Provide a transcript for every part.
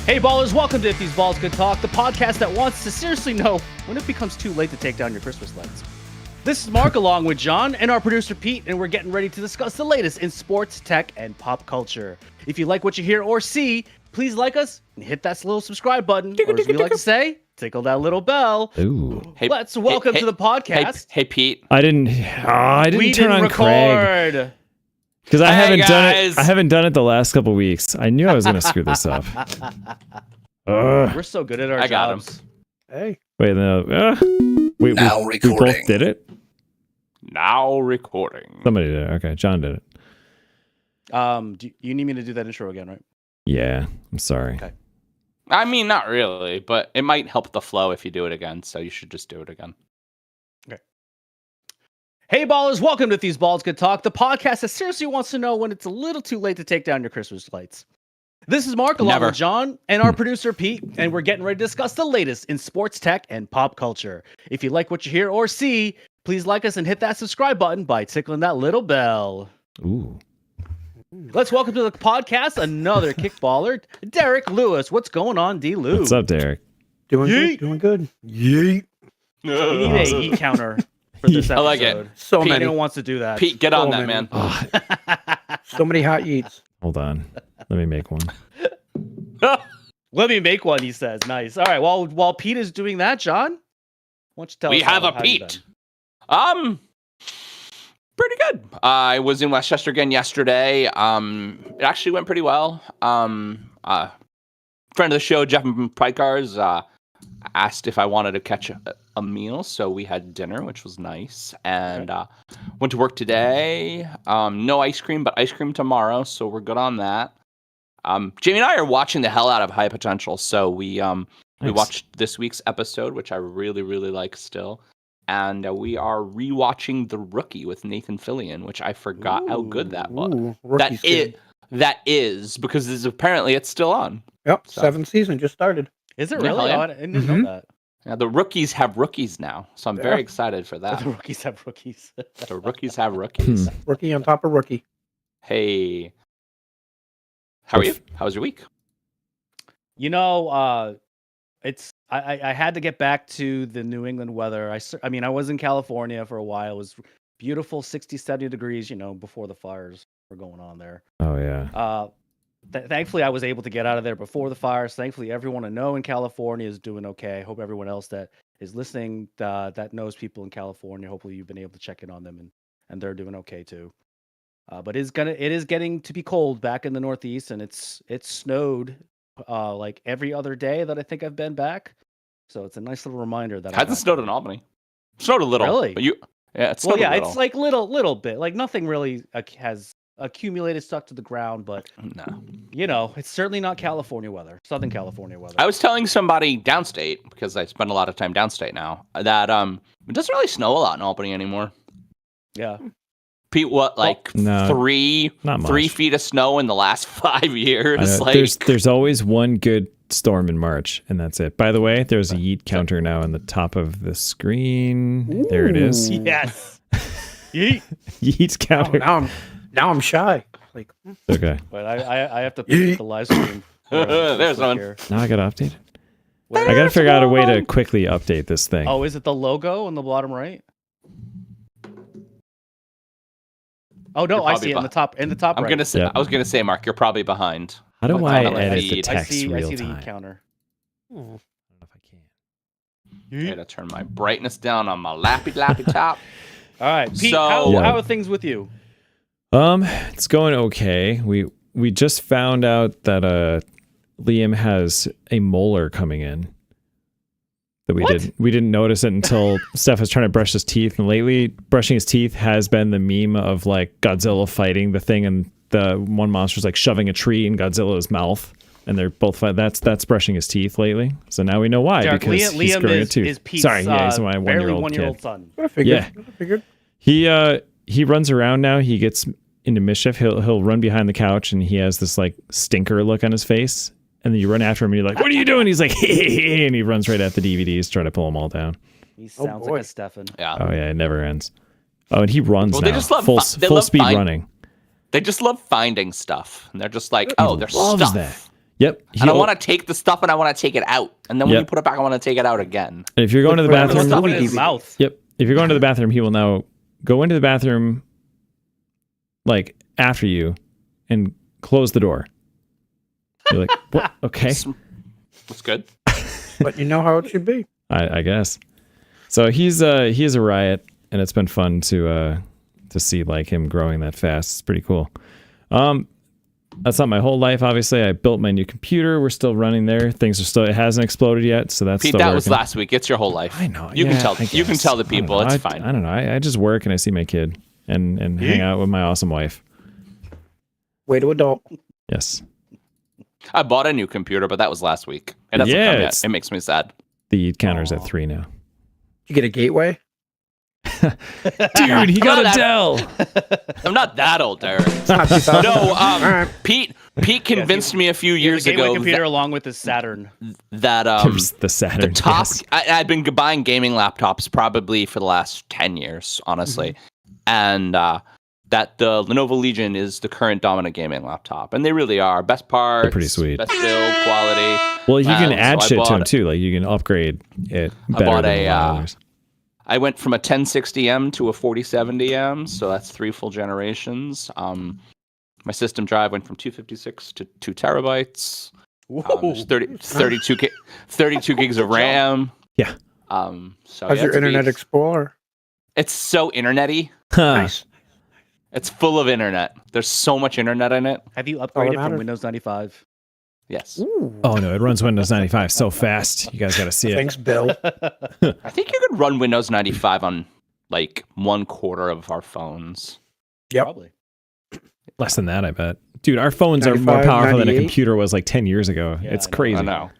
Hey ballers, welcome to If These Balls Could Talk, the podcast that wants to seriously know when it becomes too late to take down your Christmas lights. This is Mark along with John and our producer Pete, and we're getting ready to discuss the latest in sports, tech, and pop culture. If you like what you hear or see, please like us and hit that little subscribe button, or as we like to say, tickle that little bell. Ooh. Hey, let's welcome to the podcast. Hey, Pete. I didn't turn on Craig record. because I haven't done it. guys. I haven't done it the last couple weeks. I knew I was gonna screw this up. We're so good at our I got him. jobs. Hey. Wait, no. We both did it. Now recording. Somebody did it. Okay, John did it. Do you need me to do that intro again, right? Yeah, I'm sorry. Okay. I mean, not really, but it might help the flow if you do it again, so you should just do it again. Hey ballers, welcome to These Balls Could Talk, the podcast that seriously wants to know when it's a little too late to take down your Christmas lights. This is Mark along Never. with John and our producer Pete, and we're getting ready to discuss the latest in sports, tech, and pop culture. If you like what you hear or see, please like us and hit that subscribe button by tickling that little bell. Ooh. Let's welcome to the podcast another kickballer, Derek Lewis. What's going on, D. Lou? What's up, Derek? Doing Yeet. good, doing good. Yeet. We need a heat counter for this episode. I like it. So Pete, many. Anyone wants to do that? Pete, get on So that, many. man. Oh, So many hot yeets. hold on. Let me make one. Let me make one, he says. Nice. All right, while Pete is doing that, John, why don't you tell We us have a how you Pete. been? Pretty good. I was in Westchester again yesterday. It actually went pretty well. Friend of the show, Jeff Pikars, asked if I wanted to catch a meal, so we had dinner, which was nice. And went to work today. No ice cream, but ice cream tomorrow, so we're good on that. Jamie and I are watching the hell out of High Potential, so we Nice. watched this week's episode, which I really, really like still. And we are rewatching The Rookie with Nathan Fillion, which I forgot how good that was. Ooh, rookie's good. That is because apparently it's still on. Yep, So. 7th season just started. Is it Yeah, really? hell yeah. Oh, I didn't know Mhm. that. Yeah, the rookies have rookies now, so I'm Yeah. very excited for that. The rookies have rookies. The rookies have rookies. Rookie on top of rookie. Hey, how are you? How was your week? You know, I had to get back to the New England weather. I mean, I was in California for a while. It was beautiful, 60, 70 degrees, before the fires were going on there. Oh yeah. Thankfully, I was able to get out of there before the fires. Thankfully, everyone I know in California is doing okay. I hope everyone else that is listening that knows people in California, hopefully you've been able to check in on them and they're doing okay too. But it is getting to be cold back in the Northeast, and it's snowed like every other day that I think I've been back. So it's a nice little reminder that Hasn't snowed in Albany. Snowed a little. Really? But it's Well, snowed yeah, a little. it's like little bit. Like nothing really has accumulated, stuck to the ground. But No. it's certainly not California weather, Southern California weather. I was telling somebody downstate, because I spend a lot of time downstate now, that it doesn't really snow a lot in Albany anymore. Yeah. Pete, what, like No, three not much. 3 feet of snow in the last 5 I years? know. Like, There's always one good storm in March, and that's it. By the way, there's a yeet counter now on the top of the screen. There it is. Ooh. Yes. Yeet. Yeet counter. Now I'm shy. Like, Okay. But I have to put the live stream. There's one. Here. Now I gotta update it. Where- I gotta figure out a way to quickly update this thing. Oh, is it the logo on the bottom right? Oh no, You're I probably see it in the top. In the top I'm right. gonna say, Yeah. I was gonna say, Mark, you're probably behind. How do Like, I top of edit the the feed. I text see real the time? heat counter. I don't know if I can. I gotta turn my brightness down on my lappy top. All right, Pete. So- how Yeah. are things with you? It's going okay. We just found out that Liam has a molar coming in. That we What? we didn't notice it until Steph was trying to brush his teeth, and lately brushing his teeth has been the meme of like Godzilla fighting the thing, and the one monster's like shoving a tree in Godzilla's mouth, and they're both fighting. That's brushing his teeth lately. So now we know why, Derek, because he's Liam growing a is tooth. Pete's Sorry, yeah, he's my barely one-year-old one-year-old kid. son. I figured. Yeah. I figured. He runs around now. He gets into mischief. He'll run behind the couch, and he has this like stinker look on his face. And then you run after him, and you're like, "What are you doing?" He's like, "Hey," and he runs right at the DVDs, trying to pull them all down. He sounds like boy. a Stefan. Yeah. Oh yeah, it never ends. Oh, and he runs Well, now. they just love full they love speed find- running. They just love finding stuff, and they're just like, oh, there's Loves stuff. that. Yep. And I want to take the stuff and I want to take it out. And then when you put it back, I want to take it out again. And if you're going to the bathroom, Stuff in his mouth. Yep. If you're going to the bathroom, he will now go into the bathroom like after you and close the door. You're like, what? Okay. That's good. But you know how it should be. I guess. So he's a riot, and it's been fun to see like him growing that fast. It's pretty cool. That's not my whole life, obviously. I built my new computer. We're still running there. Things are still. It hasn't exploded yet, so that's Pete, still that working. was last week. It's your whole life. I know. You yeah, can tell. You can tell the people. It's fine. I don't know. I just work and I see my kid and hang out with my awesome wife. Way to adult. Yes. I bought a new computer, but that was last week. It hasn't come yet. It makes me sad. The eat counter's at 3 now. You get a gateway? Dude, he got a Dell. I'm not that old, Derek. Not 2000. No, Pete convinced me a few years Gateway ago computer along with his Saturn. that the Saturn. the top. Yes. I'd been buying gaming laptops probably for the last 10 years, honestly, and that the Lenovo Legion is the current dominant gaming laptop, and they really are. Best parts, They're pretty sweet. best build quality. Well, you can add so I shit to bought them too. Like you can upgrade it better bought than a, the others. I went from a 1060M to a 4070M, so that's 3 full generations. My system drive went from 256 to 2 terabytes. There's 32 gigs of RAM. Yeah. So How's your it's a Internet beast. Explorer? It's so internety. Nice. It's full of internet. There's so much internet in it. Have you all that upgraded from matters. Windows 95? Yes. Ooh. Oh no, it runs Windows 95 so fast. You guys got to see it. Thanks, Bill. I think you could run Windows 95 on like 1/4 of our phones. Yep. Probably. Less than that, I bet. Dude, our phones are more 95, powerful than a 98? computer was like 10 years ago. Yeah, It's I know. crazy. I know.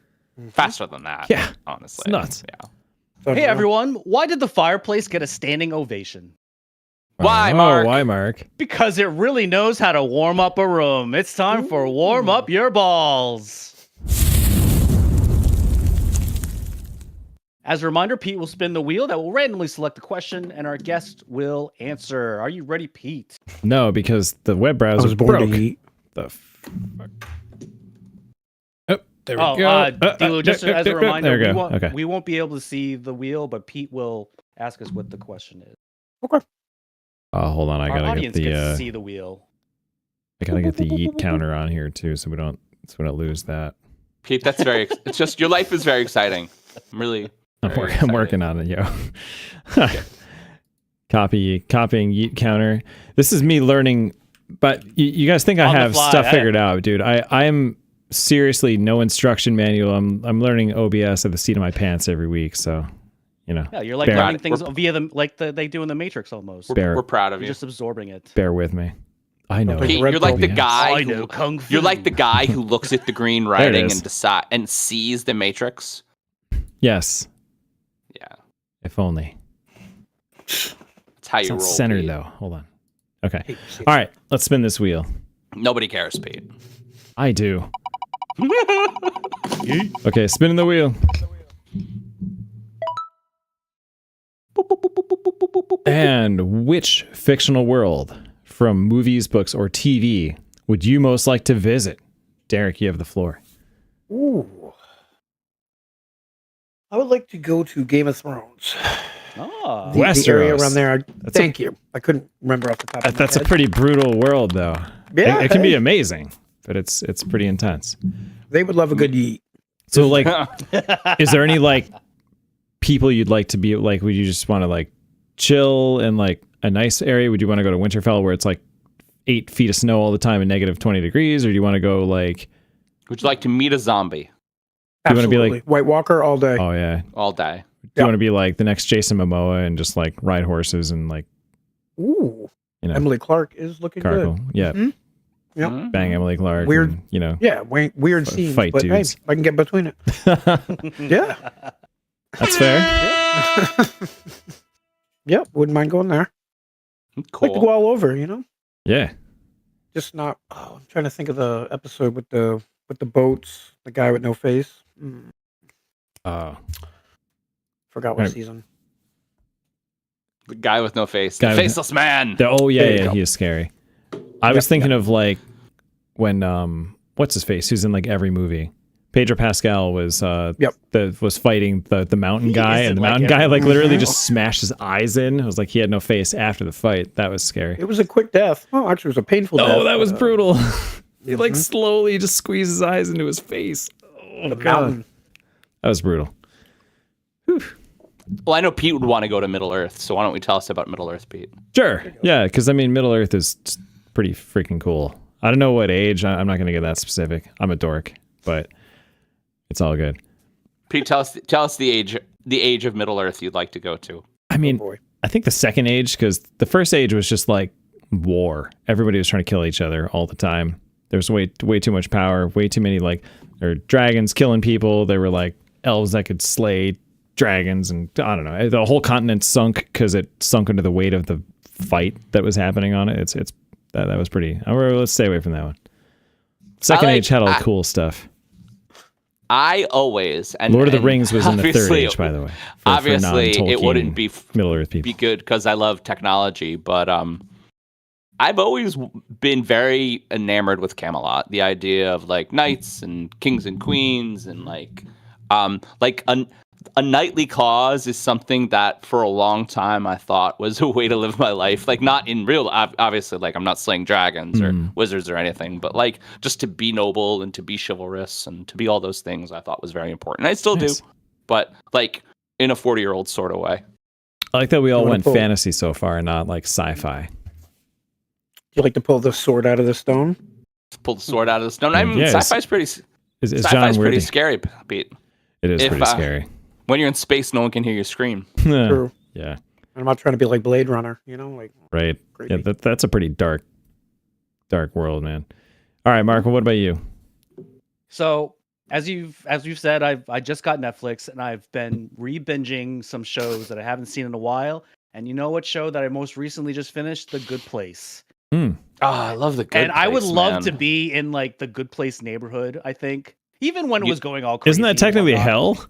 Faster than that. Yeah. Honestly. It's nuts. Yeah. Hey everyone, why did the fireplace get a standing ovation? Why, Oh, Mark? why, Mark? Because it really knows how to warm up a room. It's time for Warm Up Your Balls. As a reminder, Pete will spin the wheel that will randomly select a question, and our guest will answer. Are you ready, Pete? No, because the web I browser was born broke. to eat. The fuck? Oh, there we Oh, go. Dilo, just as a reminder, there we we go. won't, Okay. we won't be able to see the wheel, but Pete will ask us what the question is. Hold on, I Our gotta get audience gets to the see the wheel. I gotta get the yeet counter on here too, so we don't lose that. Pete, that's very. It's just your life is very exciting. I'm really. I'm very working excited. on it, yo. Copying yeet counter. This is me learning, but you guys think I On the have fly, stuff eh? figured out, dude. I am seriously no instruction manual. I'm learning OBS at the seat of my pants every week, so you know. Yeah, you're like Bear- learning things via the they do in the Matrix almost. Bear- We're proud of You're you. just absorbing it. Bear with me. I know. Like Pete, Red you're like the Bull. guy. I who- know Kung Fu. You're like the guy who looks at the green writing is. and decide and sees the Matrix. Yes, Yeah, if only. that's how you It's roll. not centered Pete. though. Hold on. Okay. All right. Let's spin this wheel. Nobody cares, Pete. I do. Okay, spinning the wheel. And which fictional world from movies, books, or TV would you most like to visit? Derek, you have the floor. Ooh. I would like to go to Game of Thrones. Ah. The area Westeros. around there. That's Thank you. I couldn't remember off the top of my That's a head. pretty brutal world, though. Yeah, It can be hey. amazing, but it's pretty intense. They would love a good yeet. So, like, is there any like people you'd like to be like? Would you just want to like chill in like a nice area? Would you want to go to Winterfell where it's like 8 feet of snow all the time and negative 20 degrees, or do you want to go like? Would you like to meet a zombie You wanna be Absolutely. like- White Walker all day. Oh yeah, all day? do you want to be like the next Jason Momoa and just like ride horses and like Ooh. you know Emily Clark is looking cargo? good. Yeah, Mhm. Yep. Mhm. bang Emily Clark. Weird. and, you know. Yeah, weird scenes, fight but dudes. hey, I can get between it. Yeah. That's fair. Yep, wouldn't mind going there. Cool. Like to go all over, you know? Yeah. Just not I'm trying to think of the episode with the boats, the guy with no face. Forgot what Right. season. The guy with no face. Guy The with- faceless man. Oh yeah, There you yeah, go. he is scary. I was thinking of like when what's his face, who's in like every movie. Pedro Pascal was was fighting the mountain guy, and the mountain guy like literally just smashed his eyes in. It was like he had no face after the fight. That was scary. It was a quick death. Oh, actually, it was a painful death. Oh, that was brutal. He like slowly just squeezed his eyes into his face. Oh, the God. mountain. That was brutal. Whew. Well, I know Pete would want to go to Middle Earth, so why don't we tell us about Middle Earth, Pete? Sure. Yeah, because I mean, Middle Earth is pretty freaking cool. I don't know what age. I'm not going to get that specific. I'm a dork, but it's all good. Pete, tell us the age of Middle Earth you'd like to go to. I mean, I think the second age, because the first age was just like war. Everybody was trying to kill each other all the time. There was way too much power, way too many like there were dragons killing people. There were like elves that could slay dragons, and I don't know. The whole continent sunk because it sunk under the weight of the fight that was happening on it. That was pretty. Let's stay away from that one. Second age had all the cool stuff. I always Lord of the Rings was in the third age, by the way. Obviously, it wouldn't be Middle Earth people be good because I love technology, but I've always been very enamored with Camelot. The idea of like knights and kings and queens and like a knightly cause is something that for a long time I thought was a way to live my life. Like not in real, obviously, like I'm not slaying dragons or wizards or anything, but like just to be noble and to be chivalrous and to be all those things I thought was very important. I still do, but like in a 40-year-old sort of way. I like that we all went fantasy so far and not like sci-fi. Do you like to pull the sword out of the stone? Pull the sword out of the stone. I mean, sci-fi's pretty. Sci-fi's pretty scary, Pete. It is pretty scary. When you're in space, no one can hear you scream. True. Yeah. I'm not trying to be like Blade Runner, like right. Yeah, that's a pretty dark world, man. All right, Mark. What about you? So as you've said, I just got Netflix and I've been re-binging some shows that I haven't seen in a while. And you know what show that I most recently just finished? The Good Place. Oh, I love The Good Place. And I would love to be in like the Good Place neighborhood, I think. Even when it was going all crazy. Isn't that technically hell?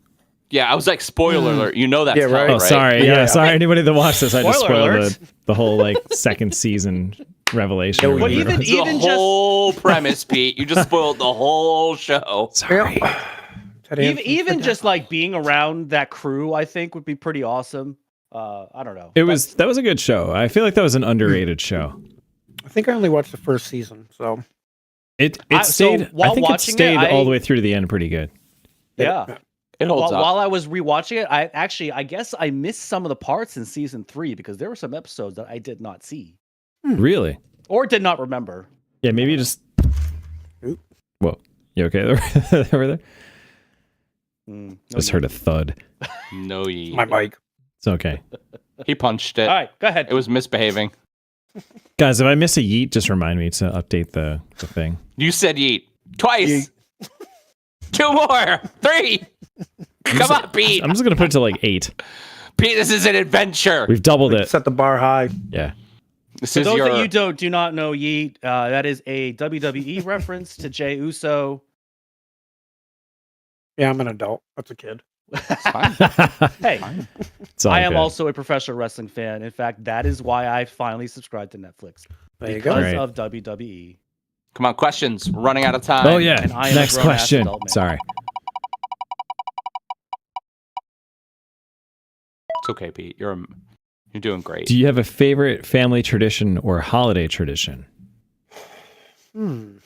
Yeah, I was like, spoiler alert. You know that's hell, right? Oh, sorry. Yeah, sorry. Anybody that watched this, I just spoiled the whole like second season revelation. But even the whole premise, Pete. You just spoiled the whole show. Sorry. Even just like being around that crew, I think would be pretty awesome. I don't know. That was a good show. I feel like that was an underrated show. I think I only watched the first season, so it stayed. I think it stayed all the way through to the end, pretty good. Yeah, it holds up. While I was rewatching it, I guess I missed some of the parts in season 3 because there were some episodes that I did not see. Really? Or did not remember. Yeah, maybe you just. Whoa, you okay over there? Just heard a thud. No, my mic. It's okay. He punched it. All right, go ahead. It was misbehaving. Guys, if I miss a yeet, just remind me to update the thing. You said yeet. Twice. Yeet. 2 more. 3. Come on, Pete. I'm just going to put it to like 8. Pete, this is an adventure. We've doubled it. Set the bar high. Yeah. For those that you do not know yeet, that is a WWE reference to Jey Uso. Yeah, I'm an adult. That's a kid. Hey, I am also a professional wrestling fan. In fact, that is why I finally subscribed to Netflix. There you go. Because of WWE. Come on, questions. We're running out of time. Oh, yeah. Next question. Sorry. It's okay, Pete. You're doing great. Do you have a favorite family tradition or holiday tradition? I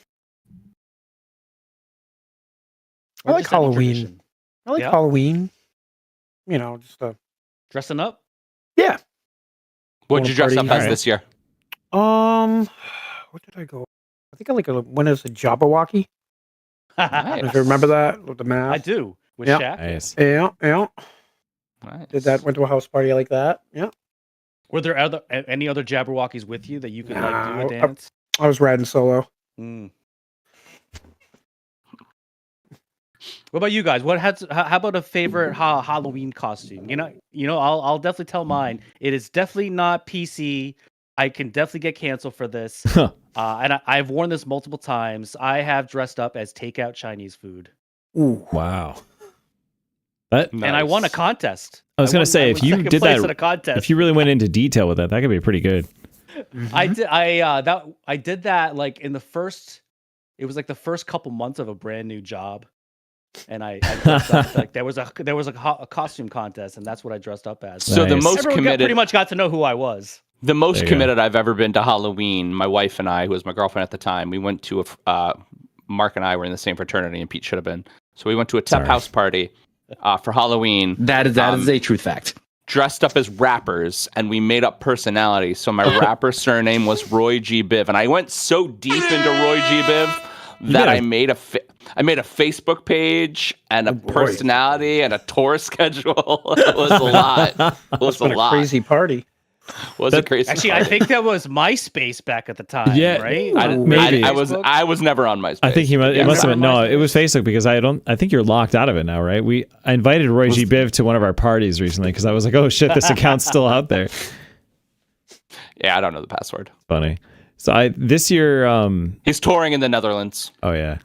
like Halloween. I like Halloween. Just dressing up. Yeah. What'd you dress up as this year? What did I go? I think I like when it's a Jabberwocky. Nice. If you remember that with the mask. I do. With Shaq. Nice. Yeah. Nice. Did that? Went to a house party like that. Yeah. Were there any other Jabberwockies with you that you could do a dance? I was riding solo. What about you guys? How about a favorite Halloween costume? I'll definitely tell mine. It is definitely not PC. I can definitely get canceled for this. And I've worn this multiple times. I have dressed up as takeout Chinese food. Ooh, wow! Nice. And I won a contest. I was going to say, if you did that, at a contest. If you really went into detail with that could be pretty good. I did that like in the first It was like the first couple months of a brand new job, and I dressed up, like there was a costume contest, and that's what I dressed up as. So the Nice. most Everyone committed, pretty much got to know who I was. the most There you go. committed I've ever been to Halloween. My wife and I, who was my girlfriend at the time, we went to Mark and I were in the same fraternity, and Pete should have been. So we went to a Tep Sorry. house party for Halloween. That is a true fact. Dressed up as rappers, and we made up personalities. So my rapper surname was Roy G. Biv, and I went so deep into Roy G. Biv that I made a Facebook page and a personality and a tour schedule. It was a lot. It was a What a lot. crazy party. Was it crazy? Actually, I think that was MySpace back at the time. Yeah, right. maybe. I was never on MySpace. I think it must have been remember no. It was Facebook because I think you're locked out of it now, right? I invited Roy G. Biv to one of our parties recently because I was like, oh shit, this account's still out there. Yeah, I don't know the password. Funny. So this year, He's touring in the Netherlands. oh yeah,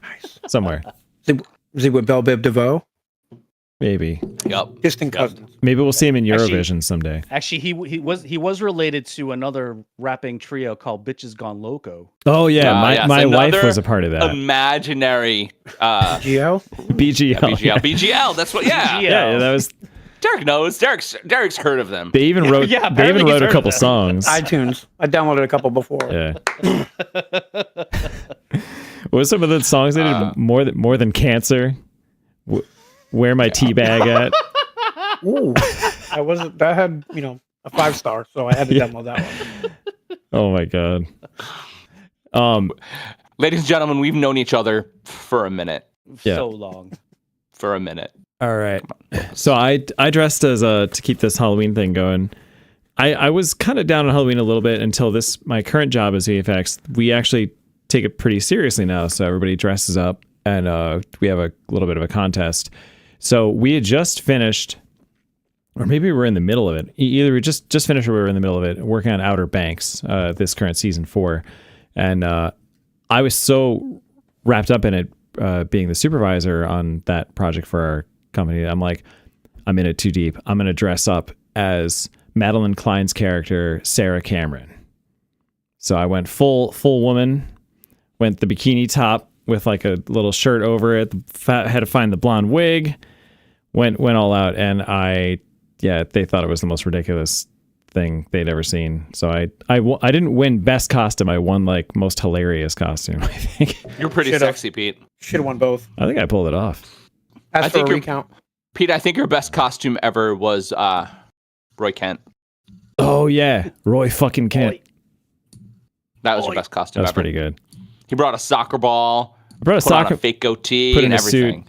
somewhere Is he with Belle Biv DeVoe? maybe Yep. Distant cousins. we'll see him in Actually- Eurovision someday. Actually, he was related to another rapping trio called Bitches Gone Loco. Oh yeah, Yes, my wife another was a part of that. Imaginary GL? BGL. BGL. That's what. Yeah. Yeah, that was. Derek knows. Derek's heard of them. They even wrote. Yeah, they even apparently he's wrote a heard of couple them. songs. iTunes. I downloaded a couple before. Yeah. What were some of the songs they did? More than cancer. Where my tea bag at? Ooh. That had, a 5-star, so I had to download that one. Oh my god. Ladies and gentlemen, we've known each other for a minute. Yeah. So long. For a minute. All right. So I dressed as to keep this Halloween thing going. I was kind of down on Halloween a little bit until my current job as VFX. We actually take it pretty seriously now. So everybody dresses up and we have a little bit of a contest. So we had just finished, or maybe we were in the middle of it. Either we just finished or we were in the middle of it, working on Outer Banks, this current season 4. And I was so wrapped up in it, being the supervisor on that project for our company. I'm like, I'm in it too deep. I'm going to dress up as Madeline Klein's character, Sarah Cameron. So I went full woman, went the bikini top with like a little shirt over it. Had to find the blonde wig, went all out. And they thought it was the most ridiculous thing they'd ever seen. So I didn't win best costume. I won like most hilarious costume, I think. You're pretty Should've. sexy, Pete. Should have won both. I think I pulled it off. As I for think a you're- recount, Pete, I think your best costume ever was Roy Kent. Oh yeah, Roy fucking Kent. That was your best costume That's ever. pretty good. He brought a soccer ball, I brought a put on soccer. a fake goatee, put and in a suit. everything.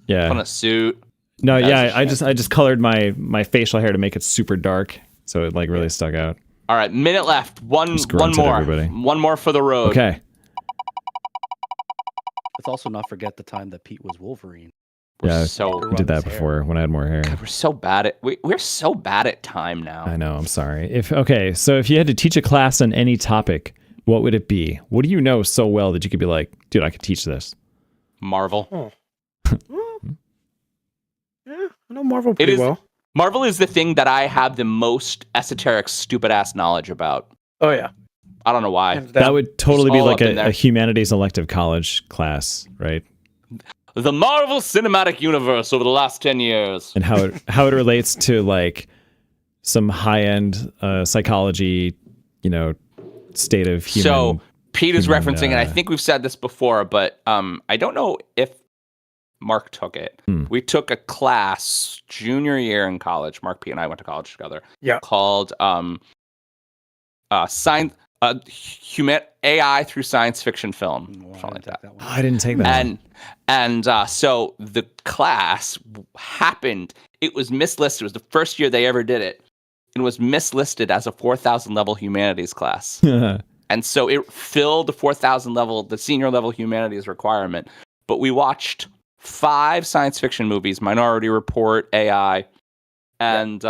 Put on Yeah. a suit. No, That yeah. was I just colored my facial hair to make it super dark, so it like really stuck out. All right, minute left. One grunted, more. everybody. One more for the road. Okay. Let's also not forget the time that Pete was Wolverine. Yeah, So I did that before when I had more hair. we're so bad at we're so bad at time now. I know. I'm sorry. So if you had to teach a class on any topic, what would it be? What do you know so well that you could be like, dude, I could teach this? Marvel. yeah, I know Marvel pretty is- well. Marvel is the thing that I have the most esoteric, stupid ass knowledge about. Oh, yeah. I don't know why. Hands down. That would totally be all like up in there. a humanities elective college class, right? The Marvel Cinematic Universe over the last 10 years. And how it relates to like some high end psychology, state of human. So Pete is human, referencing, and I think we've said this before, but I don't know if Mark took it. We took a class junior year in college. Mark, Pete, and I went to college together. Yeah. Called science, AI through science fiction film, Well, I something like didn't that. take that one. I didn't take that. And so the class happened. It was mislisted. It was the first year they ever did it. It was mislisted as a 4,000 level humanities class. And so it filled the 4,000 level, the senior level humanities requirement. But we watched 5 science fiction movies, Minority Report, AI, and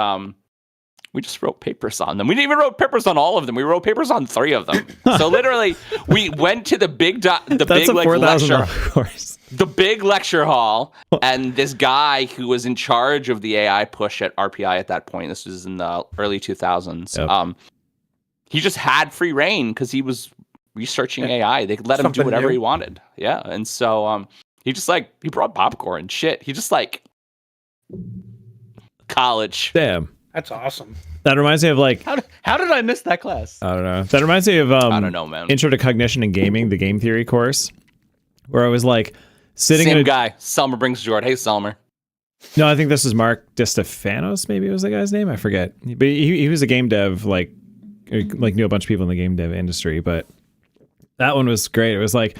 we just wrote papers on them. We didn't even wrote papers on all of them. We wrote papers on 3 of them. So literally, we went to the big That's big a like $4,000 lecture, course. the big lecture hall, and this guy who was in charge of the AI push at RPI at that point. This was in the early 2000s. Yep. He just had free reign because he was researching AI. They let him do Something whatever new. he wanted. Yeah, and so he just like he brought popcorn and shit. He just like college. Damn. That's awesome. That reminds me of like How did I miss that class? I don't know. That reminds me of I don't know, man. Intro to Cognition and Gaming, the game theory course, where I was like sitting Same in a guy. Selmer brings Jord. Hey, Selmer. No, I think this is Mark DeStefanos, maybe was the guy's name. I forget. But he was a game dev, like knew a bunch of people in the game dev industry. But that one was great. It was like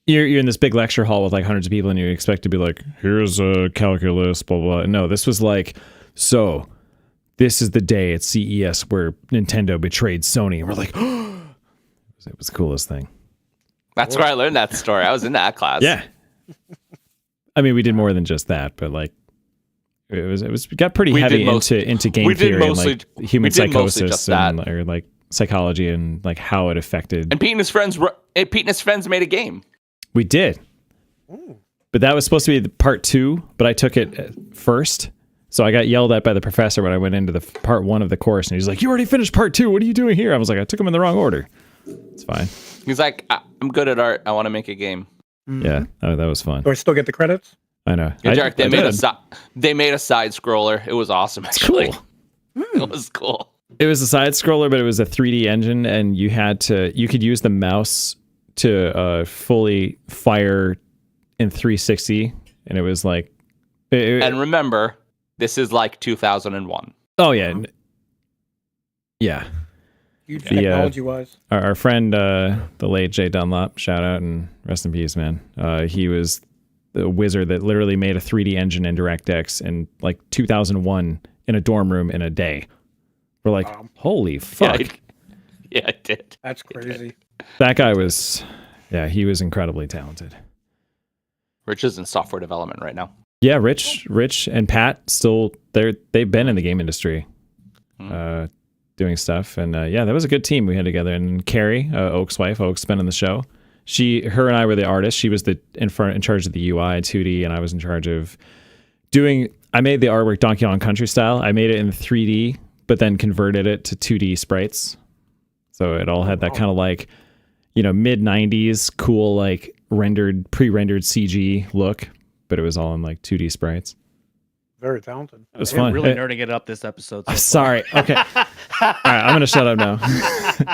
you're in this big lecture hall with like hundreds of people, and you expect to be like, here's a calculus, blah blah. No, this was like, so this is the day at CES where Nintendo betrayed Sony, and we're like, it was the coolest thing. That's where I learned that story. I was in that class. Yeah. I mean, we did more than just that, but like it got pretty heavy into game theory and like human psychosis and or like psychology and like how it affected. And Pete and his friends made a game. We did. Ooh. But that was supposed to be the part 2, but I took it first. So I got yelled at by the professor when I went into the part 1 of the course, and he's like, "You already finished part 2. What are you doing here?" I was like, "I took them in the wrong order." It's fine. He's like, I'm good at art. I want to make a game. Yeah, that was fun. Do I still get the credits? I know. Yeah, Derek, they made did. a side scroller. It was awesome. Actually, Cool. It was cool. It was a side scroller, but it was a 3D engine, and you could use the mouse to fully fire in 360, and it was like. And remember, this is like 2001. Oh yeah, yeah. Huge technology-wise. Our friend, the late Jay Dunlop, shout out and rest in peace, man. He was the wizard that literally made a 3D engine in DirectX in like 2001 in a dorm room in a day. We're like, holy fuck. Yeah, I did. That's crazy. That guy was, he was incredibly talented. Rich is in software development right now. Yeah, Rich and Pat still, they've been in the game industry. Doing stuff, and that was a good team we had together. And Carrie, Oak's wife, Oak's been on the show. Her and I were the artists. She was in charge of the UI 2D, and I was in charge of doing. I made the artwork Donkey Kong Country style. I made it in 3D, but then converted it to 2D sprites. So it all had that kind of like, mid 90s cool like pre-rendered CG look, but it was all in like 2D sprites. Very talented. It was We're fun. really nerding it up this episode. I'm sorry. Okay. All right, I'm gonna shut up now.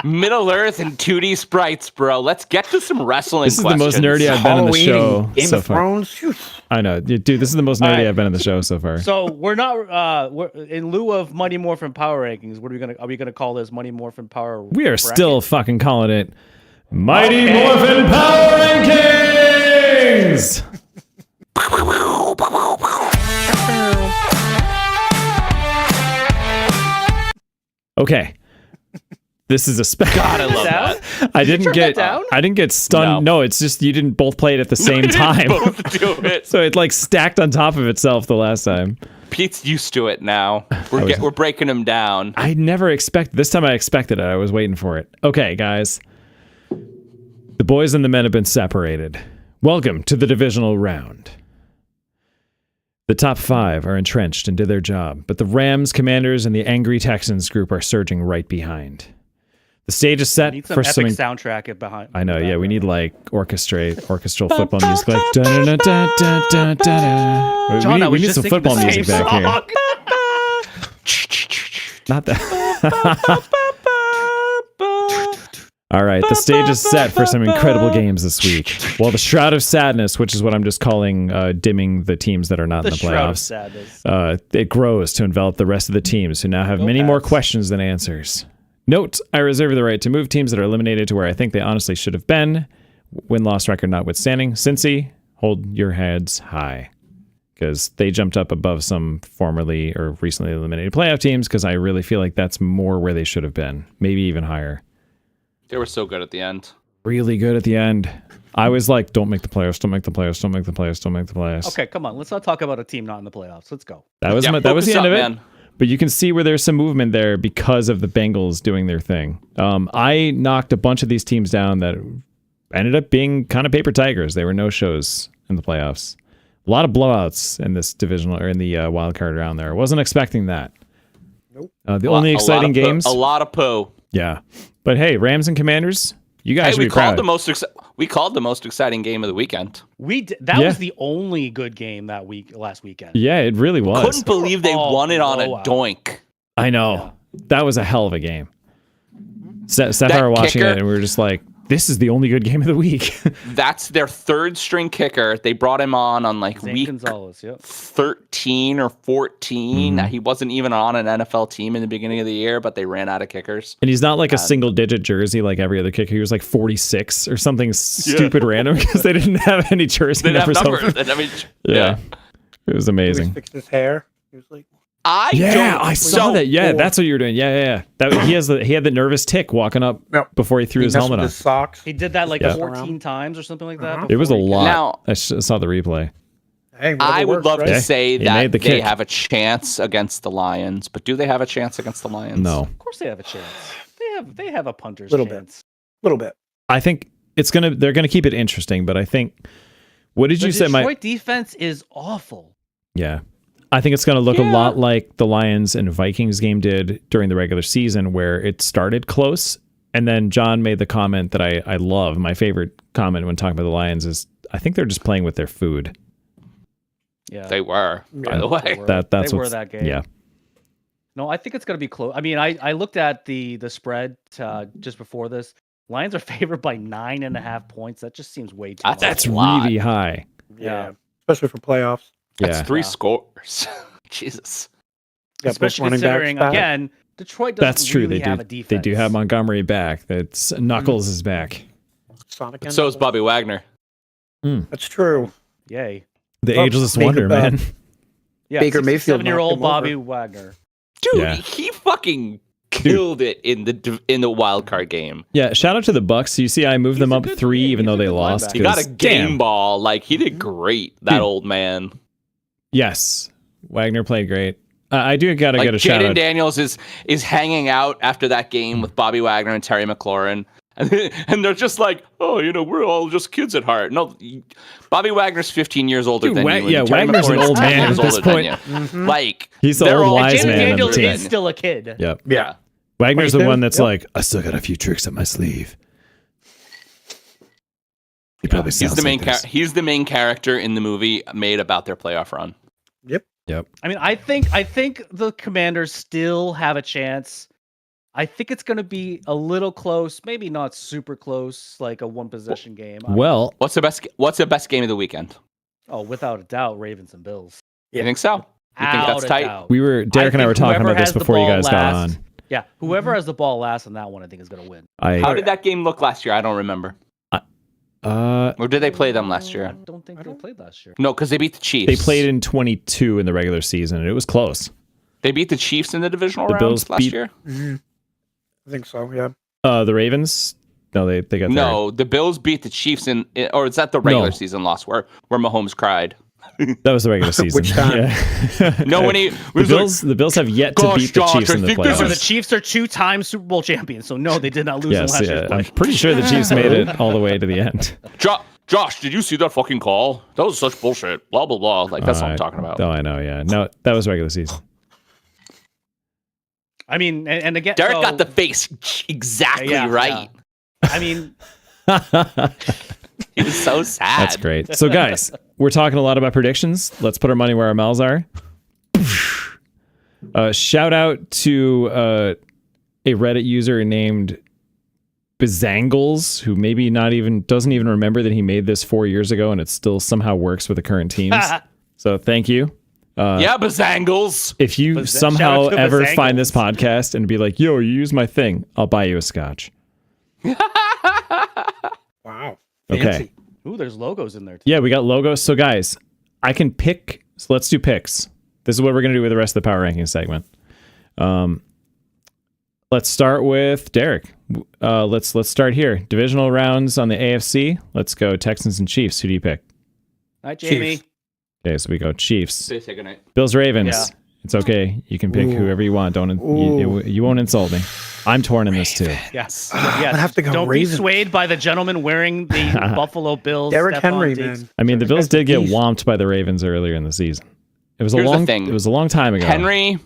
Middle Earth and 2D sprites, bro. Let's get to some wrestling. This is the most nerdy I've been in the show Game so of far. Thrones. Phew. I know, dude. This is the most nerdy I've been in the show so far. So we're not. We're in lieu of Mighty Morphin Power Rankings. Are we gonna call this Mighty Morphin Power? We are bracket? still fucking calling it Mighty Morphin Power Rankings. Okay. This is a God, I love that. I didn't get down? I didn't get stunned. No, it's just you didn't both play it at the same time. Both do it. So it like stacked on top of itself the last time. Pete's used to it now. We're breaking him down. I never expected this time. I expected it. I was waiting for it. Okay, guys. The boys and the men have been separated. Welcome to the divisional round. The top 5 are entrenched and did their job, but the Rams, Commanders, and the Angry Texans group are surging right behind. The stage is set Need some for epic some. soundtrack behind. I know, yeah. We need like orchestral football music, like da da da da da da. John, We need some football music back here. Not that. All right, the stage is set for some incredible games this week. While the Shroud of Sadness, which is what I'm just calling dimming the teams that are not in the Shroud of playoffs, Sadness. it grows to envelop the rest of the teams who now have many more questions than answers. Note, I reserve the right to move teams that are eliminated to where I think they honestly should have been. Win-loss record notwithstanding. Cincy, hold your heads high. Because they jumped up above some formerly or recently eliminated playoff teams, because I really feel like that's more where they should have been. Maybe even higher. They were so good at the end. Really good at the end. I was like, don't make the playoffs, don't make the playoffs, don't make the playoffs, don't make the playoffs. Okay, come on. Let's not talk about a team not in the playoffs. Let's go. That was the end of it. But you can see where there's some movement there because of the Bengals doing their thing. I knocked a bunch of these teams down that ended up being kind of paper tigers. They were no-shows in the playoffs. A lot of blowouts in this divisional or in the wild card round there. I wasn't expecting that. Nope. The only exciting games. A lot of poo. Yeah. But hey, Rams and Commanders, You guys should we be called proud. we called the most exciting game of the weekend. That Yeah. was the only good game last weekend. Yeah, it really was. Couldn't believe they all won it on a blowout. doink. I know. That was a hell of a game. Steph and I were watching kicker- it, and we were just like, this is the only good game of the week. That's their third string kicker. They brought him on like Zane week Gonzalez, yep. 13 or 14. Mm-hmm. He wasn't even on an NFL team in the beginning of the year, but they ran out of kickers. And he's not like a single-digit jersey like every other kicker. He was like 46 or something stupid random because they didn't have any jersey They didn't have numbers. numbers. I mean, Yeah. It was He amazing. fixed his hair. He was like, I saw that. Yeah, that's what you were doing. Yeah. He had the nervous tick walking up Yep. before he threw his messed helmet with on. his socks. He did that like Yeah. 14 times or something like that. It was a before he lot. Now- I saw the replay. Hey, whatever I would works, love right? to Yeah, say he that made the they kick. have a chance against the Lions, but do they have a chance against the Lions? No. Of course they have a chance. They have a punter's Little bit. chance. Little bit. I think they're gonna keep it interesting, but I think what did The you say? Detroit defense is awful. Yeah. I think it's going to look a lot like the Lions and Vikings game did during the regular season, where it started close. And then John made the comment that I love. My favorite comment when talking about the Lions is, I think they're just playing with their food. Yeah, They were, by the they way. were. That's they were what's- that game. Yeah. No, I think it's going to be close. I mean, I looked at the spread just before this. Lions are favored by 9.5 points. That just seems way too much. That's a lot. really high. Yeah. Especially for playoffs. That's Yeah. 3 scores. Jesus. Got both Especially running backs considering, back. again, Detroit doesn't That's true. really They have do. a defense. They do have Montgomery back. That's Knuckles is back. Sonic So is Bobby Wagner. That's true. Yay. The Well, ageless Baker- wonder, man. Yeah, Baker Mayfield knocked 7-year-old him Bobby over. Wagner. Dude, Yeah. he fucking killed it in the wild card game. Yeah. Shout out to the Bucks. You see, I moved them a up good- 3, yeah, even he's though a they good lost. linebacker. He got a 'cause, game damn. ball. Like, he did great, that Dude. old man. Yes. Wagner played great. I do got to Like, get a shout Jaden out. Daniels is hanging out after that game with Bobby Wagner and Terry McLaurin. And they're just like, oh, we're all just kids at heart. No, Bobby Wagner's 15 years older Dude, than you. and Terry Wagner's an McLaurin's old 10 man years at this older than point. you. Like, He's the they're old all- wise Jaden man on the Daniels team. is still a kid. Yep. Yeah. Wagner's the 22? one that's Yep. like, I still got a few tricks up my sleeve. He probably He's sounds the main like this. he's the main character in the movie made about their playoff run. Yep. Yep. I mean, I think the Commanders still have a chance. I think it's going to be a little close, maybe not super close, like a one possession game. Well, What's the best game of the weekend? Without a doubt, Ravens and Bills. You think so? You think that's Without a tight? doubt. Derek and I think were talking whoever about this has the before you ball guys got last- on. Yeah, whoever has the ball last on that one, I think is going to win. How did that game look last year? I don't remember. Or did they play them last I year? don't think they played last year. No, because they beat the Chiefs. They played in 22 in the regular season, and it was close. They beat the Chiefs in the divisional The rounds Bills last beat- year. I think so. Yeah. The Ravens? No, they got No, the Bills beat the Chiefs or is that the regular No. season loss where Mahomes cried? that was the regular season. Which time? Yeah. No, when he the Bills have yet to "Gosh, beat the Josh, Chiefs I in the think this So is the playoffs. Chiefs are 2-time Super Bowl champions, so no, they did not lose in Yes, last year's I'm play. pretty sure the Chiefs made it all the way to the end. Josh, did you see that fucking call? That was such bullshit. Blah blah blah. Like that's what I'm talking about. Oh, I know. Yeah, no, that was regular season. I mean, and again, Derek so- got the face exactly Yeah, right. I mean, He was so sad. That's great. So, guys, we're talking a lot about predictions. Let's put our money where our mouths are. Shout out to a Reddit user named Bizangles, who maybe doesn't even remember that he made this 4 years ago, and it still somehow works with the current teams. So, thank you. Yeah, Bazangles. If you Shout somehow out to ever Bazangles. find this podcast and be like, "Yo, you use my thing," I'll buy you a scotch. Wow. Okay. Fancy. ooh, there's logos in there too. Yeah, we got logos. So, guys, I can pick. So let's do picks. This is what we're going to do with the rest of the power ranking segment. Let's start with Derek. Let's start here. Divisional rounds on the AFC. Let's go Texans and Chiefs. Who do you pick? Night, Jamie. Chiefs. Okay, so we go Chiefs. Say goodnight. Bills Ravens. Yeah. It's okay. You can pick whoever you want. You won't insult me. I'm torn in this too. Yes. I have to go Don't Ravens. be swayed by the gentleman wearing the Buffalo Bills. Derrick Stephon Henry, Diggs. man. I mean, the Bills did get Beast. whomped by the Ravens earlier in the season. It was Here's the a long. thing. It was a long time ago. Henry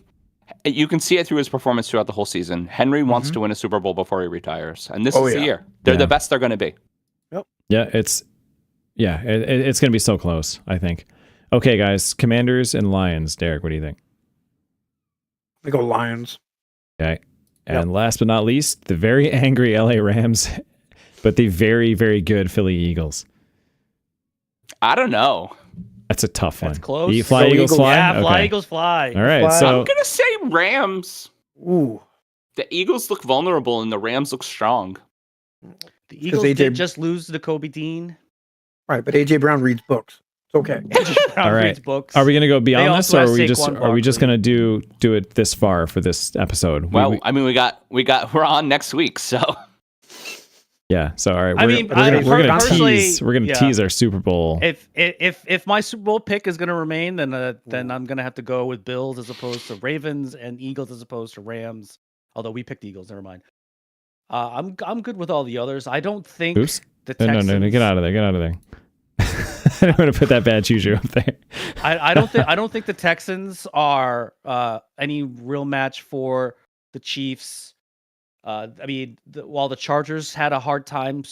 you can see it through his performance throughout the whole season. Henry wants to win a Super Bowl before he retires, and this is the year. They're the best they're going to be. Yeah, it's going to be so close, I think. Okay, guys, Commanders and Lions. Derek, what do you think? I go Lions. Okay. And last but not least, the very angry LA Rams, but the very, very good Philly Eagles. I don't know. That's a tough one. That's close. Fly, Eagles, fly? Yeah, fly, Eagles, fly. All right, Fly. so... I'm going to say Rams. Ooh. The Eagles look vulnerable and the Rams look strong. The Eagles did just lose to Kobe Dean. Right, but AJ Brown reads books. It's okay. All right. Reads books. Are we going to go beyond this, or also are we just going to do it this far for this episode? Well, I mean, we're on next week, so... Yeah. So all right, we're gonna tease our Super Bowl. If my Super Bowl pick is gonna remain, then I'm gonna have to go with Bills as opposed to Ravens, and Eagles as opposed to Rams. Although we picked Eagles, never mind. I'm good with all the others. I don't think the Texans. No, get out of there. I don't want to put that bad juju up there. I don't think the Texans are any real match for the Chiefs. I mean, while the Chargers had a hard time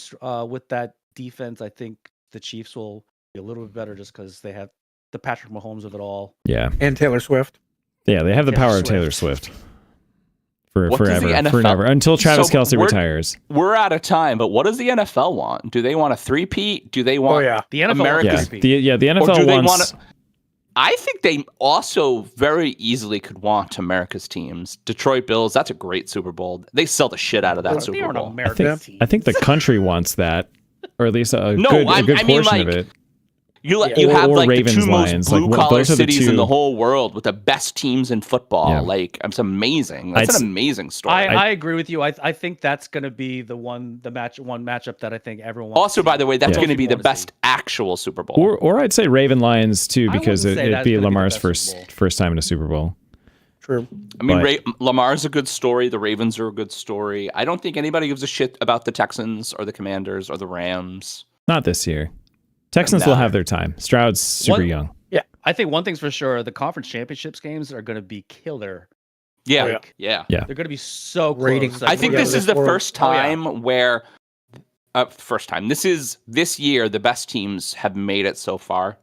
with that defense, I think the Chiefs will be a little bit better just because they have the Patrick Mahomes of it all. Yeah. And Taylor Swift. Yeah, they have the power of Taylor Swift. Forever. Until Travis Kelce retires. We're out of time, but what does the NFL want? Do they want a three-peat? Do they want the NFL America's the NFL wants... I think they also very easily could want America's teams. Detroit Bills, that's a great Super Bowl. They sell the shit out of that Super Bowl. I think the country wants that, or at least a good portion of it. You have like Ravens, the two Lions. most blue-collar cities two... in the whole world with the best teams in football. Yeah. Like, it's amazing. That's an amazing story. I agree with you. I think that's going to be the matchup that I think everyone wants. Also, by the way, that's going to be the best actual Super Bowl. Or I'd say Raven Lions too, because it'd be Lamar's first time in a Super Bowl. True. I mean, Lamar's a good story. The Ravens are a good story. I don't think anybody gives a shit about the Texans or the Commanders or the Rams. Not this year. Texans will have their time. Stroud's super young. Yeah, I think one thing's for sure: the conference championships games are going to be killer. Yeah. They're going to be so ratings. close. I think this is the first time where, this year the best teams have made it so far.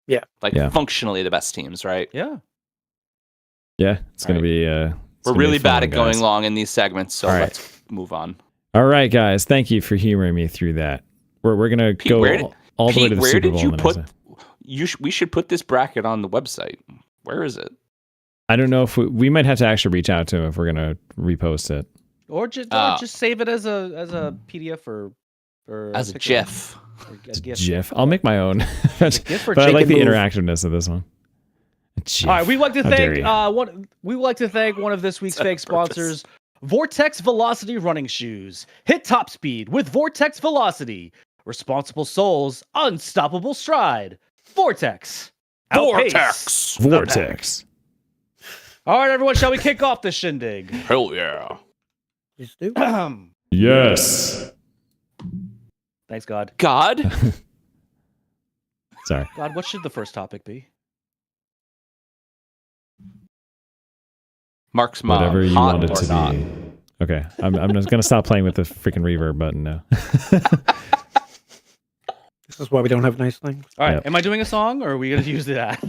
Yeah, functionally the best teams, right? Yeah. Yeah, it's going to be. We're really bad at going long in these segments, so let's move on. All right, guys, thank you for humoring me through that. We're going to go all the way to the Super Bowl. Where did you put? We should put this bracket on the website. Where is it? I don't know if we might have to actually reach out to him if we're going to repost it, or just save it as a PDF or as a GIF. GIF. I'll make my own, but I like the interactiveness of this one. All right, we'd like to thank one of this week's fake sponsors, Vortex Velocity Running Shoes. Hit top speed with Vortex Velocity. Responsible souls, unstoppable stride. Vortex. Vortex. All right, everyone, shall we kick off the shindig? Hell yeah. Let's do. Yes. Thanks, God. God? Sorry. God, what should the first topic be? Mark's mom. Whatever you want it to not. be. Okay, I'm just gonna stop playing with the freaking reverb button now. This is why we don't have nice things. All right, Am I doing a song, or are we gonna use that?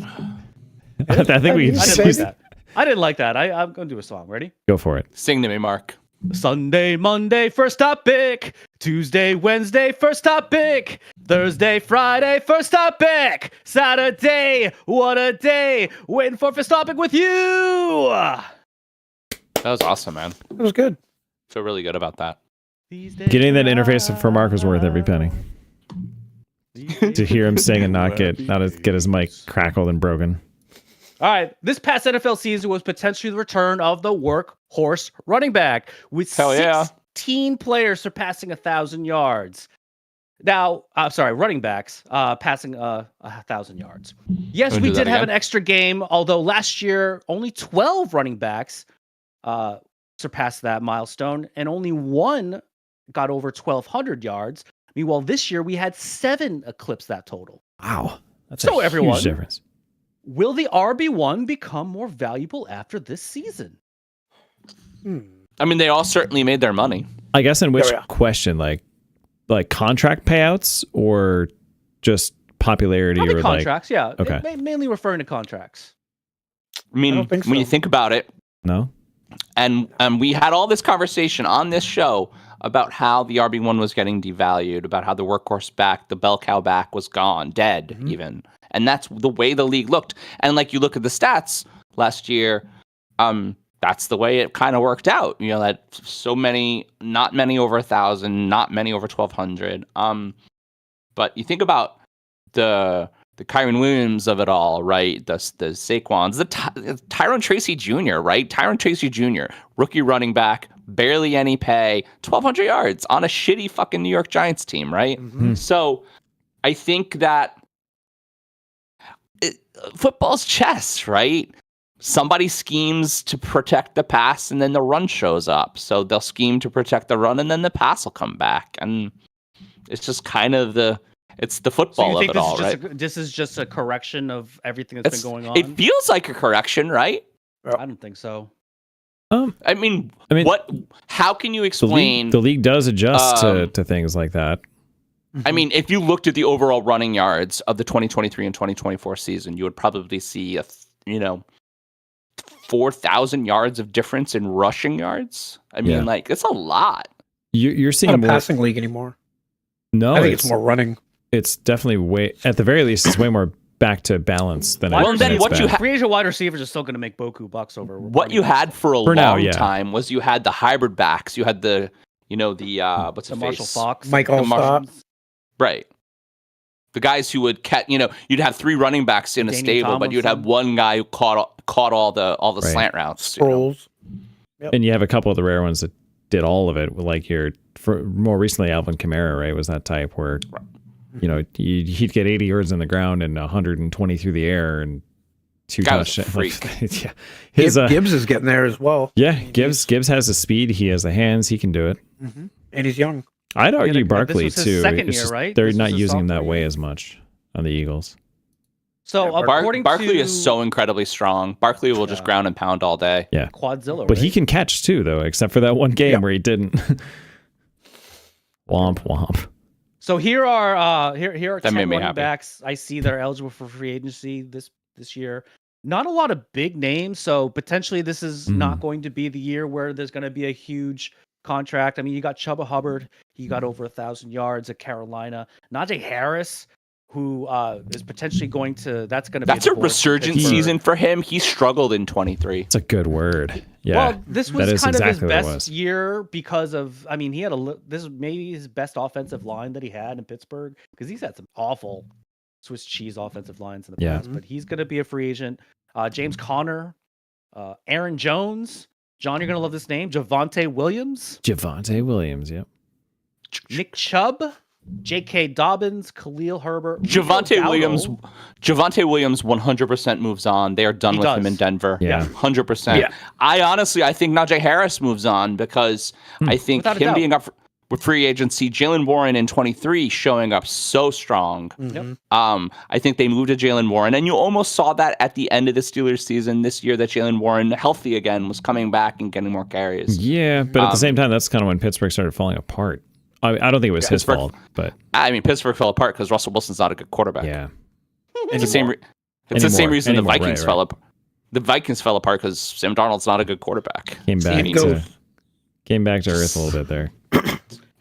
I think we just use that. I didn't like that. I'm gonna do a song. Ready? Go for it. Sing to me, Mark. Sunday, Monday, first topic. Tuesday, Wednesday, first topic. Thursday, Friday, first topic. Saturday, what a day. Waiting for first topic with you. That was awesome, man. It was good. Feel really good about that. Getting that interface for Mark was worth every penny. To hear him sing and not get his mic crackled and broken. All right, this past NFL season was potentially the return of the workhorse running back with 16 players surpassing 1,000 yards. Now, running backs passing 1,000 yards. Yes, we did have an extra game, although last year only 12 running backs surpassed that milestone, and only one got over 1,200 yards. Meanwhile, this year we had 7 eclipse that total. Wow, that's a huge difference. Will the RB1 become more valuable after this season? I mean, they all certainly made their money. I guess in which Oh, yeah. question, like contract payouts or just popularity Probably or contracts, yeah. Okay. Mainly referring to contracts. I mean, don't think when you so. think about it, no? and we had all this conversation on this show about how the RB1 was getting devalued, about how the workhorse back, the bell cow back was gone, dead even. And that's the way the league looked. And like you look at the stats last year, that's the way it kind of worked out. You know, that so many, not many over 1,000, not many over 1,200. But you think about the Kyron Williams of it all, right? The Saquons, the Tyrone Tracy Jr., right? Tyrone Tracy Jr., rookie running back, barely any pay, 1,200 yards on a shitty fucking New York Giants team, right? So I think that football's chess, right? Somebody schemes to protect the pass and then the run shows up. So they'll scheme to protect the run and then the pass will come back. And it's just kind of it's the So football you of think it this all, is right? this is just a correction of everything that's been going on? It feels like a correction, right? I don't think so. I mean, what? How can you explain? The league does adjust to things like that. I mean, if you looked at the overall running yards of the 2023 and 2024 season, you would probably see 4,000 yards of difference in rushing yards. I mean, like, it's a lot. You're seeing It's not a more passing league anymore. No, I think it's more running. It's definitely way, at the very least, it's way more back to balance than Well, then it's what been. you Free agent wide receivers are still going to make Boku bucks over. What you had for a For now, long yeah. time was you had the hybrid backs. You had what's the his Marshall face? Fox, Mike The Allstott. Right. The guys who would you'd have three running backs in a Danny stable, but you'd have Tomlinson. one guy who caught all the Right. slant routes. you know? Sproles. And you have a couple of the rare ones that did all of it, like more recently, Alvin Kamara, right, was that type where, he'd get 80 yards on the ground and 120 through the air and two Guy was a touchdowns. freak. Yeah. Gibbs is getting there as well. Yeah, Gibbs has the speed, he has the hands, he can do it. And he's young. I'd argue this Barkley was his too. second It's year, just right? They're This was not his using him that sophomore way year. as much on the Eagles. So according Barkley to is so incredibly strong. Barkley will just ground and pound all day. Yeah. Quadzilla, But he right? can catch too, though, except for that one game Yeah. where he didn't. Womp womp. So here are That 10 made me running happy. backs I see that are eligible for free agency this year. Not a lot of big names, so potentially this is not going to be the year where there's going to be a huge contract. I mean, you got Chuba Hubbard, he got over 1,000 yards at Carolina. Najee Harris, who is potentially going to that's going to That's be a resurgent season for him. He struggled in 23. It's a good word. Yeah. Well, this was that is kind exactly of what it his was. best year because of, I mean, he had this is maybe his best offensive line that he had in Pittsburgh because he's had some awful Swiss cheese offensive lines in the Yeah. past, but he's going to be a free agent. James Conner, Aaron Jones, John, you're going to love this name, Javonte Williams, Javonte Williams, yep. Nick Chubb, J.K. Dobbins, Khalil Herbert, Javonte Rico Williams Dowdle. 100% moves on. They are done He with him does. in Denver. Yeah. 100%. Yeah. I think Najee Harris moves on because I think Without a him doubt. being up with free agency, Jalen Warren in 23 showing up so strong. I think they moved to Jalen Warren, and you almost saw that at the end of the Steelers season this year that Jalen Warren, healthy again, was coming back and getting more carries. Yeah, but at the same time, that's kind of when Pittsburgh started falling apart. I don't think it was his Pittsburgh- fault, but I mean, Pittsburgh fell apart because Russell Wilson's not a good quarterback. yeah. It's the same. It's the same Anymore. reason the Anymore, Vikings right, fell apart. The Vikings fell apart because Sam Darnold's not a good quarterback. Came back He- to earth a little bit there.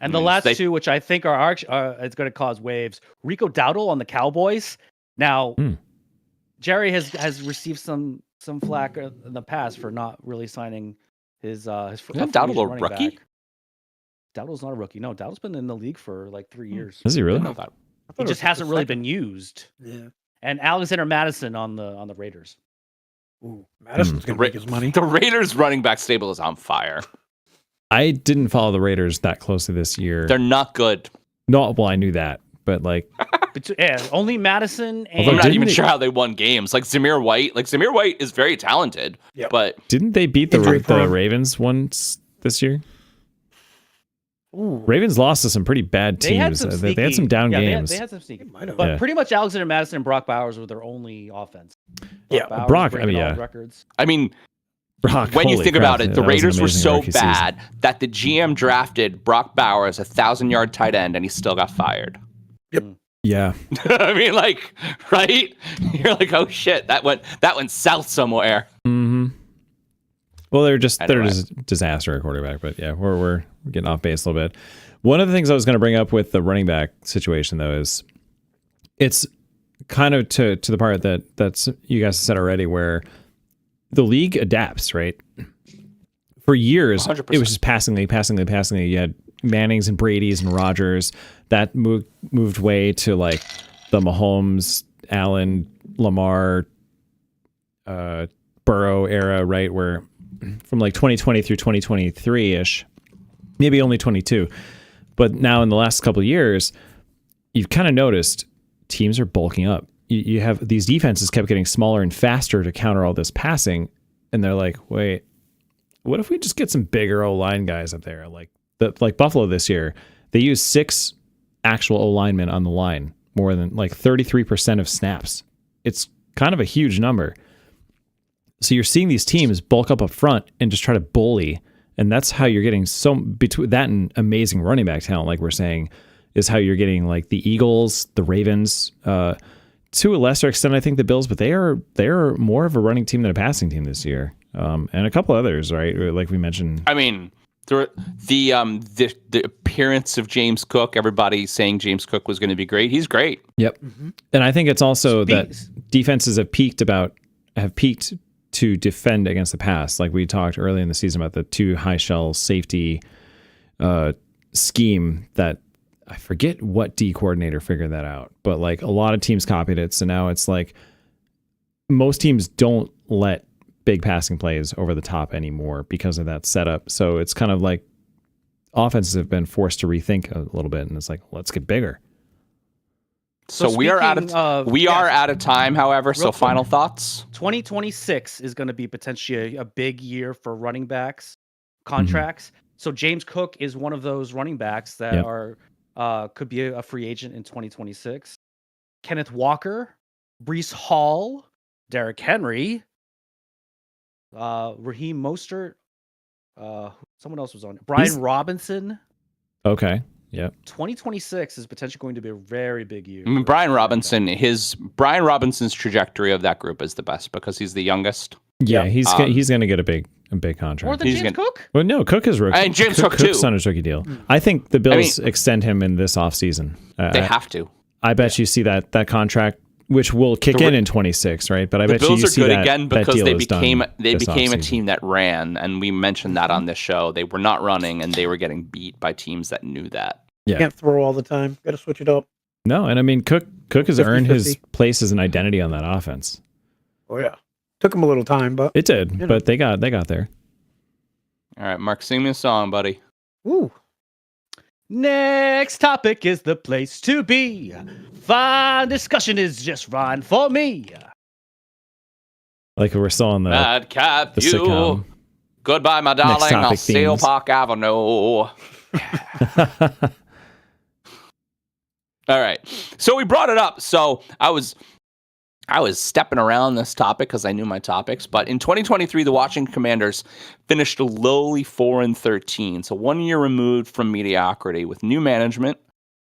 And the last They- two, which I think are it's going to cause waves. Rico Dowdle on the Cowboys. Now, Jerry has received some flack in the past for not really signing his Isn't free Dowdle agent a running rookie? back. Dowdle's not a rookie. No, Dowdle's been in the league for like 3 years. Is he really? I thought- He just hasn't really been used. Yeah. And Alexander Madison on the Raiders. Ooh, Madison's gonna make his money. The Raiders running back stable is on fire. I didn't follow the Raiders that closely this year. They're not good. No, well, I knew that, but like, Only Madison and Although I'm not didn't even they- sure how they won games. Like Zamir White. Zamir White is very talented, Yep. but didn't they beat the Injury prone. Ravens once this year? Ooh, Ravens lost to some pretty bad they had teams. some They had some down games. They had some sneaky. might have. But Yeah. pretty much Alexander Madison and Brock Bowers were their only offense. Yeah, Bowers Brock, breaking I mean, all yeah. records. I mean, Brock, when you holy think crap, about it, the that was an Raiders were amazing so rookie season. bad that the GM drafted Brock Bowers, 1,000-yard tight end, and he still got fired. Yeah. I mean, like, right? You're like, oh shit, that went south somewhere. Mm-hmm. Well, they're just Anyway. disaster at quarterback, but yeah, we're getting off base a little bit. One of the things I was going to bring up with the running back situation, though, is it's kind of to the part that's you guys said already, where the league adapts, right? For years, 100%. it was just passingly. You had Mannings and Brady's and Rodgers. That moved way to like the Mahomes, Allen, Lamar, Burrow era, right? Where from like 2020 through 2023-ish, maybe only 22. But now in the last couple of years, you've kind of noticed teams are bulking up. You have these defenses kept getting smaller and faster to counter all this passing. And they're like, wait, what if we just get some bigger O-line guys up there? Like Buffalo this year, they used 6 actual O-linemen on the line, more than like 33% of snaps. It's kind of a huge number. So you're seeing these teams bulk up front and just try to bully. And that's how you're getting between that and amazing running back talent, like we're saying, is how you're getting like the Eagles, the Ravens, to a lesser extent, I think the Bills, but they are more of a running team than a passing team this year, and a couple others, right? Like we mentioned. I mean, the appearance of James Cook. Everybody saying James Cook was going to be great. He's great. Yep. Mm-hmm. And I think it's also that defenses have peaked to defend against the pass, like we talked early in the season about the 2 high shell safety scheme that. I forget what D coordinator figured that out, but like a lot of teams copied it. So now it's like most teams don't let big passing plays over the top anymore because of that setup. So it's kind of like offenses have been forced to rethink a little bit, and it's like, let's get bigger. So we are out of time, however. So final thoughts. 2026 is going to be potentially a big year for running backs contracts. Mm-hmm. So James Cook is one of those running backs that could be a free agent in 2026. Kenneth Walker, Breece Hall, Derrick Henry, Raheem Mostert, someone else was on it. Brian Robinson. Okay. Yep. 2026 is potentially going to be a very big year. I mean, Brian Robinson's trajectory of that group is the best because he's the youngest. Yeah, he's going to get a big contract. More than James Cook? Well, no, Cook is rookie. And James Cook too. Cook's on his rookie deal. I think the Bills extend him in this offseason. They have to. I bet you see that contract, which will kick in 26, right? But I bet Bills you are see good that again because deal they is done became a team that ran, and we mentioned that on this show. They were not running, and they were getting beat by teams that knew that. Yeah. Can't throw all the time. Got to switch it up. No, and I mean Cook has earned his place as an identity on that offense. Oh yeah, took him a little time, but it did. But they got there. All right, Mark, sing me a song, buddy. Woo. Next topic is the place to be. Fine discussion is just fine for me. Like we're still on the Madcap the you. sitcom. Goodbye, my darling. I'll sail Park Avenue. All right. So we brought it up. So I was stepping around this topic because I knew my topics. But in 2023, the Washington Commanders finished a lowly 4-13. So 1 year removed from mediocrity with new management,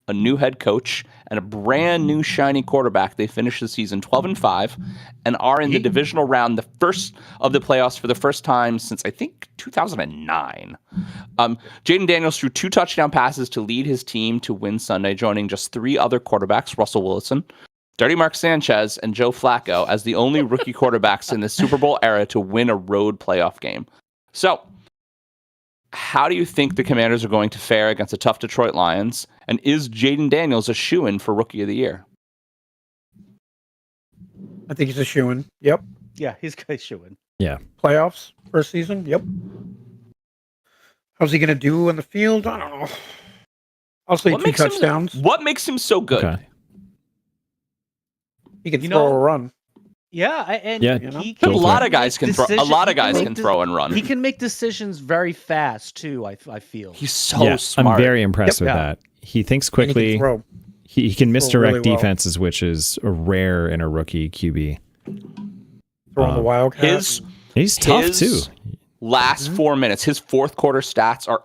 a new head coach, and a brand new shiny quarterback. They finished the season 12-5 and are in the divisional round, the first of the playoffs for the first time since I think 2009. Jaden Daniels threw 2 touchdown passes to lead his team to win Sunday, joining just 3 other quarterbacks, Russell Wilson, Dirty Mark Sanchez, and Joe Flacco, as the only rookie quarterbacks in the Super Bowl era to win a road playoff game. So, how do you think the Commanders are going to fare against the tough Detroit Lions? And is Jaden Daniels a shoo-in for Rookie of the Year? I think he's a shoo-in. Yep. Yeah, he's a shoo-in. Yeah. Playoffs, first season. Yep. How's he going to do on the field? I don't know. I'll say 2 touchdowns. What makes him so good? Okay. He can throw a run. Yeah, and he can. A lot of guys can throw. A lot of guys can throw and run. He can make decisions very fast too. I feel he's so smart. I'm very impressed with that. He thinks quickly. He can misdirect really defenses, which is rare in a rookie QB. Throwing the Wildcat. He's tough His too. Last 4 minutes, his fourth quarter stats are